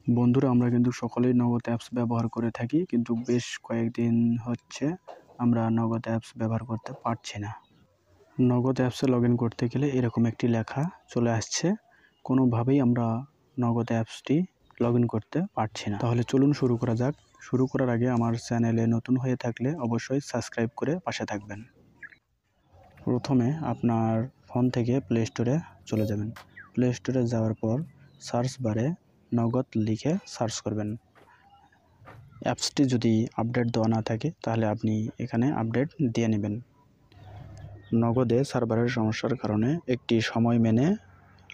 বন্ধুরা, আমরা কিন্তু সকলেই নগদ অ্যাপস ব্যবহার করে থাকি, কিন্তু বেশ কয়েকদিন হচ্ছে আমরা নগদ অ্যাপস ব্যবহার করতে পারছি না। নগদ অ্যাপসে লগ ইন করতে গেলে এরকম একটি লেখা চলে আসছে, কোনোভাবেই আমরা নগদ অ্যাপসটি লগ ইন করতে পারছি না। তাহলে চলুন শুরু করা যাক। শুরু করার আগে আমার চ্যানেলে নতুন হয়ে থাকলে অবশ্যই সাবস্ক্রাইব করে পাশে থাকবেন। প্রথমে আপনার ফোন থেকে প্লে স্টোরে চলে যাবেন। প্লে স্টোরে যাওয়ার পর সার্চ বারে নগদ লিখে সার্চ করবেন। অ্যাপসটি যদি আপডেট দেওয়া না থাকে তাহলে আপনি এখানে আপডেট দিয়ে নেবেন। নগদে সার্ভারের সমস্যার কারণে একটি সময় মেনে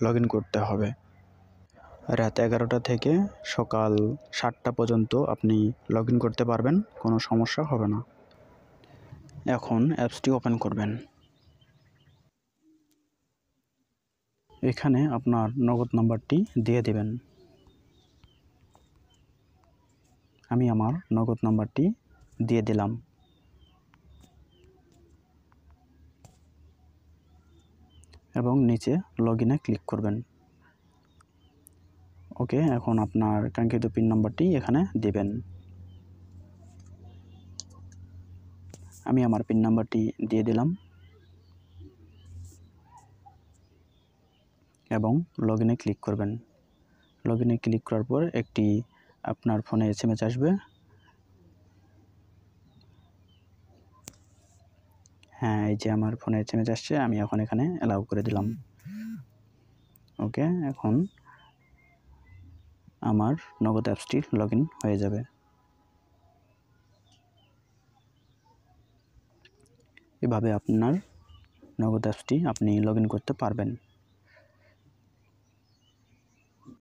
লগ ইন করতে হবে। রাত 11টা থেকে সকাল 7টা পর্যন্ত আপনি লগ ইন করতে পারবেন, কোনো সমস্যা হবে না। এখন অ্যাপসটি ওপেন করবেন। এখানে আপনার নগদ নাম্বারটি দিয়ে দেবেন। আমি আমার নগদ নাম্বারটি দিয়ে দিলাম এবং নিচে লগ ইনে ক্লিক করবেন। ওকে, এখন আপনার কাঙ্ক্ষিত পিন নাম্বারটি এখানে দিবেন। আমি আমার পিন নাম্বারটি দিয়ে দিলাম এবং লগ ইনে ক্লিক করবেন। লগ ইনে ক্লিক করার পর একটি আপনার ফোনে SMS আসবে। হ্যাঁ, এই যে আমার ফোনে SMS আসছে, আমি এখন এখানে অ্যালাউ করে দিলাম। ওকে, এখন আমার নগদ অ্যাপসটি লগ ইন হয়ে যাবে। এভাবে আপনার নগদ অ্যাপসটি আপনি লগ ইন করতে পারবেন।